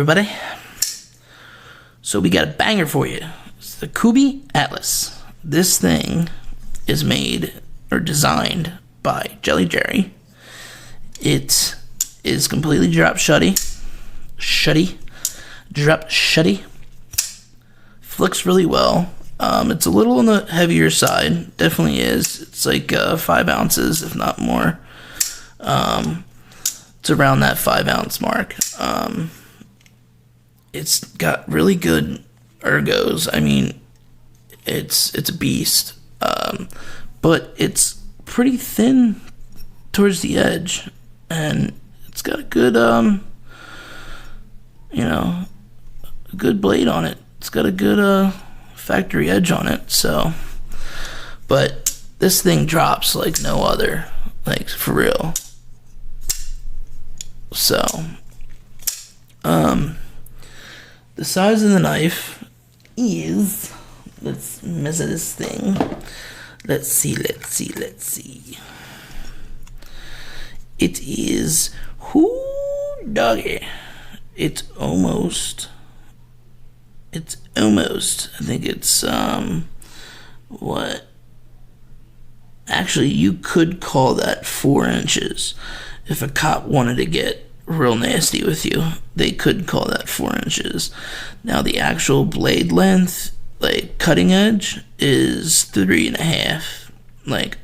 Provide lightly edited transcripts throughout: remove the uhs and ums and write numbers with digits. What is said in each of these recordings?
everybody. So we got a banger for you. It's the Kubey Atlas. This thing is made or designed by Jelly Jerry. It is completely drop shutty. Drop shutty. Flicks really well. It's a little on the heavier side. Definitely is. It's like 5 ounces, if not more. It's around that 5 ounce mark. It's got really good ergos. I mean, it's a beast. But it's pretty thin towards the edge, and it's got a good, a good blade on it. It's got a good factory edge on it. So, but this thing drops like no other, like for real. So, the size of the knife is, let's measure this thing. Let's see. It is, doggy. It's almost, I think it's, what? Actually, you could call that 4 inches. If a cop wanted to get real nasty with you, they could call that 4 inches. Now, the actual blade length, like cutting edge, is 3.5, like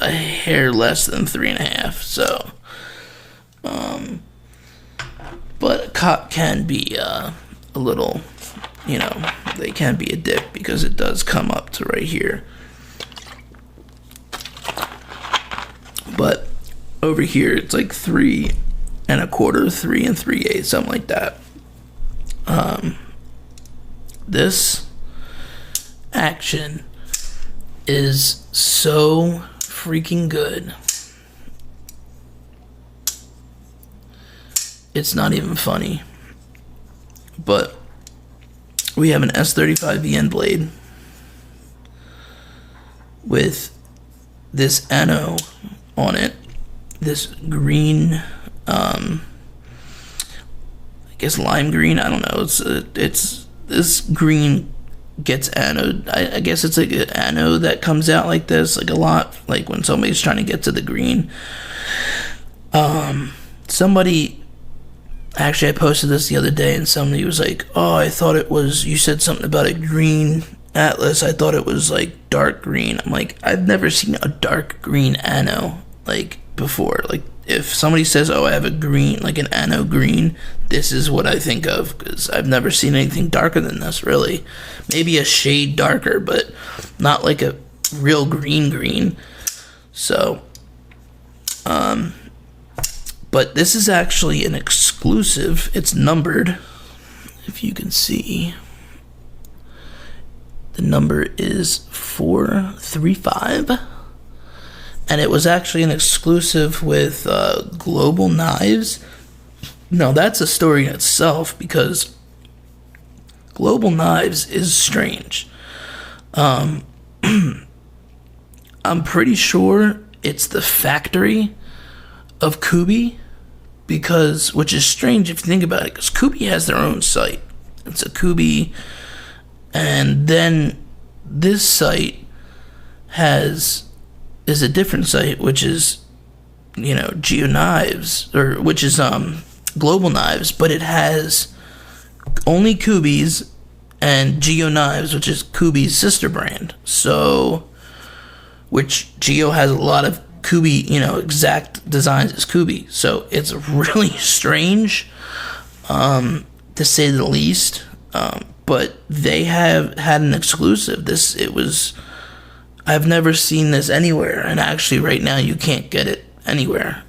a hair less than 3.5. So, but a cop can be a little, they can be a dick because it does come up to right here. But over here, it's like 3 1/4, 3 3/8, something like that. This action is so freaking good. It's not even funny. But we have an S35VN blade with this ano on it. This green, I guess lime green. I don't know. It's this green gets anode. I guess it's like an anode that comes out like this, like a lot, like when somebody's trying to get to the green. Actually, I posted this the other day, and somebody was like, "Oh, I thought it was. You said something about a green Atlas. I thought it was like dark green." I'm like, I've never seen a dark green ano like before. Like, if somebody says, "Oh, I have a green, like an ano green," this is what I think of, because I've never seen anything darker than this, really. Maybe a shade darker, but not like a real green. So, but this is actually an exclusive. It's numbered, if you can see. The number is 435. And it was actually an exclusive with Global Knives. Now, that's a story in itself, because Global Knives is strange. I'm pretty sure it's the factory of Kubey, which is strange if you think about it, because Kubey has their own site. It's a Kubey, and then this site is a different site, which is, Geo Knives, or which is Global Knives, but it has only Kubey's and Geo Knives, which is Kubey's sister brand. So, which Geo has a lot of Kubey, exact designs as Kubey. So it's really strange, to say the least. But they have had an exclusive. I've never seen this anywhere, and actually right now you can't get it anywhere.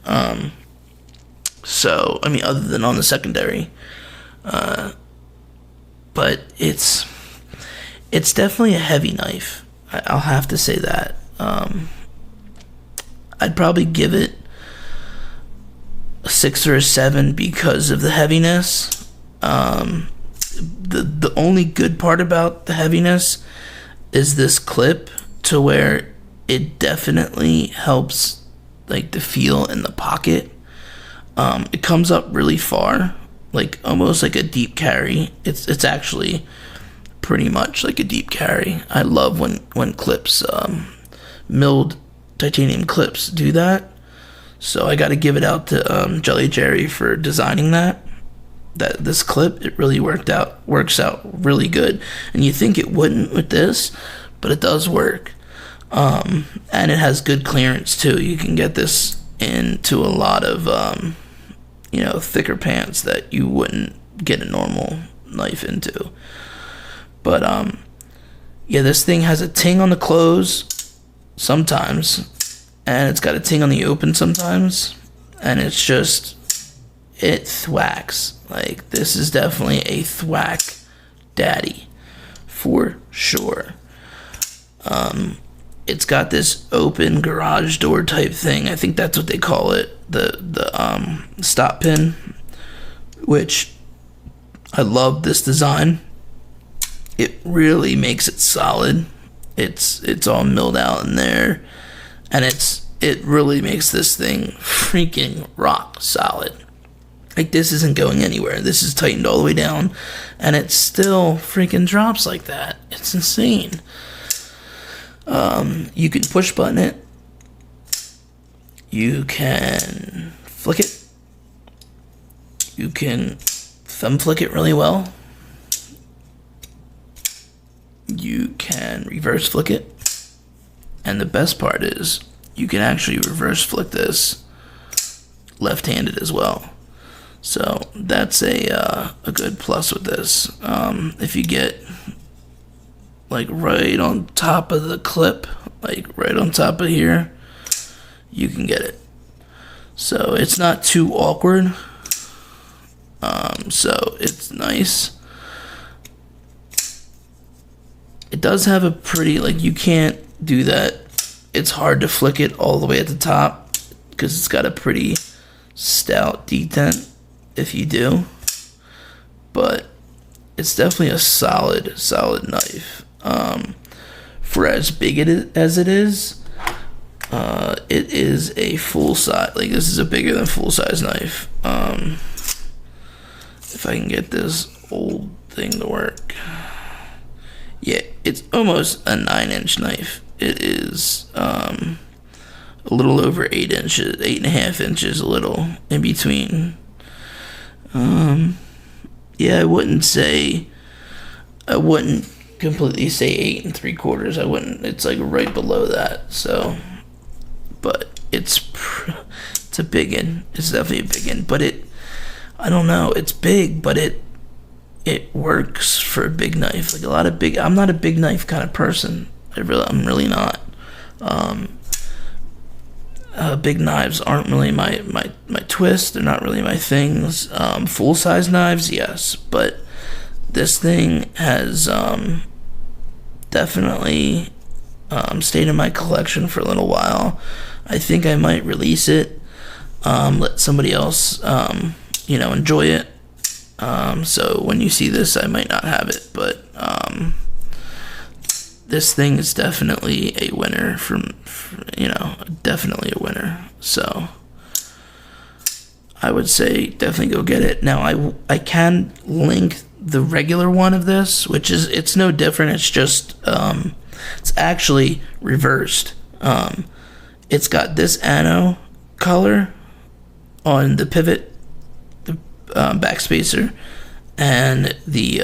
So, I mean, other than on the secondary. But it's definitely a heavy knife. I'll have to say that. I'd probably give it a 6 or a 7 because of the heaviness. The only good part about the heaviness is this clip, to where it definitely helps, like, the feel in the pocket. It comes up really far, like almost like a deep carry. It's actually pretty much like a deep carry. I love when clips, milled titanium clips do that. So I got to give it out to Jelly Jerry for designing that. This clip, it really works out really good. And you think it wouldn't with this, but it does work. And it has good clearance too. You can get this into a lot of thicker pants that you wouldn't get a normal knife into. But yeah, this thing has a ting on the close sometimes, and it's got a ting on the open sometimes, and it thwacks. Like, this is definitely a thwack daddy for sure. It's got this open garage door type thing. I think that's what they call it, the stop pin, which I love this design. It really makes it solid. It's all milled out in there, and it really makes this thing freaking rock solid. Like, this isn't going anywhere. This is tightened all the way down, and it still freaking drops like that. It's insane. You can push button it. You can flick it. You can thumb flick it really well. You can reverse flick it. And the best part is you can actually reverse flick this left-handed as well. So that's a good plus with this. If you get like right on top of the clip, like right on top of here, you can get it. So it's not too awkward. So it's nice. It does have a pretty, like, you can't do that. It's hard to flick it all the way at the top because it's got a pretty stout detent if you do. But it's definitely a solid knife. For as big as it is a full size. Like, this is a bigger than full size knife. If I can get this old thing to work. Yeah, it's almost a 9-inch knife. It is a little over 8 inches, 8.5 inches, a little in between. Yeah, I wouldn't completely say 8 3/4. I wouldn't. It's like right below that. So, but it's a big one. It's definitely a big one. But I don't know. It's big, but it works for a big knife. Like, a lot of big. I'm not a big knife kind of person. I'm really not. Big knives aren't really my twist. They're not really my things. Full size knives, yes, but this thing has definitely stayed in my collection for a little while. I think I might release it, let somebody else enjoy it. So when you see this, I might not have it, but this thing is definitely a winner definitely a winner. So I would say definitely go get it. Now I can link the regular one of this, which is, it's no different. It's just it's actually reversed. It's got this ano color on the pivot, the backspacer, and the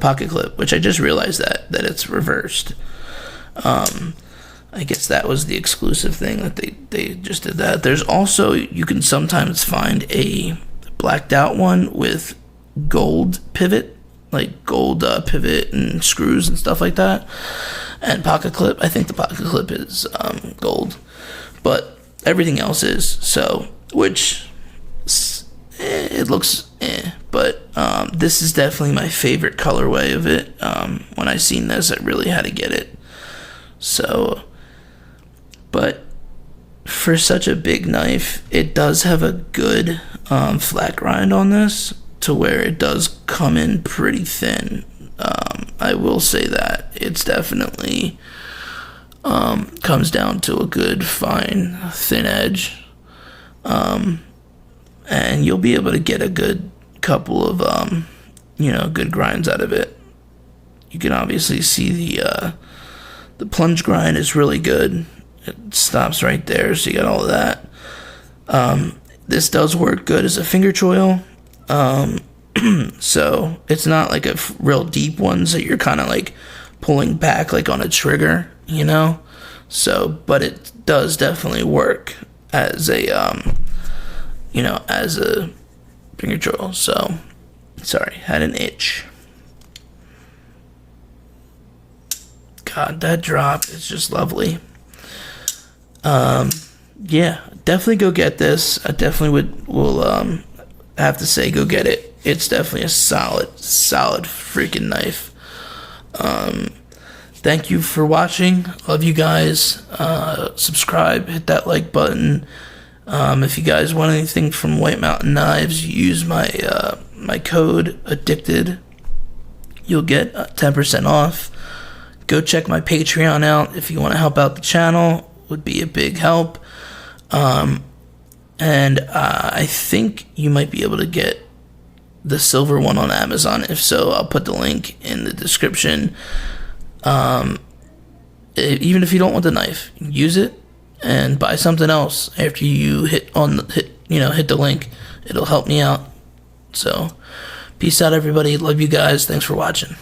pocket clip, which I just realized that it's reversed. I guess that was the exclusive thing that they just did that. There's also, you can sometimes find a blacked out one with gold pivot, like gold pivot and screws and stuff like that, and pocket clip. I think the pocket clip is gold, but everything else is. So, which it looks but this is definitely my favorite colorway of it. When I seen this, I really had to get it. So, but for such a big knife, it does have a good flat grind on this, to where it does come in pretty thin. I will say that it's definitely comes down to a good fine thin edge, and you'll be able to get a good couple of good grinds out of it. You can obviously see the plunge grind is really good. It stops right there, so you got all of that. This does work good as a finger choil. So it's not like a real deep ones that you're kind of like pulling back like on a trigger, So, but it does definitely work as a as a finger choil. So, sorry, had an itch. God, that drop is just lovely. Yeah, definitely go get this. I definitely will have to say go get it. It's definitely a solid freaking knife. Thank you for watching. Love you guys. Subscribe, hit that like button. If you guys want anything from White Mountain Knives, use my code addicted. You'll get 10% off. Go check my Patreon out if you want to help out the channel. Would be a big help. And I think you might be able to get the silver one on Amazon. If so, I'll put the link in the description. Even if you don't want the knife, use it and buy something else after you hit the link. It'll help me out. So, peace out, everybody. Love you guys. Thanks for watching.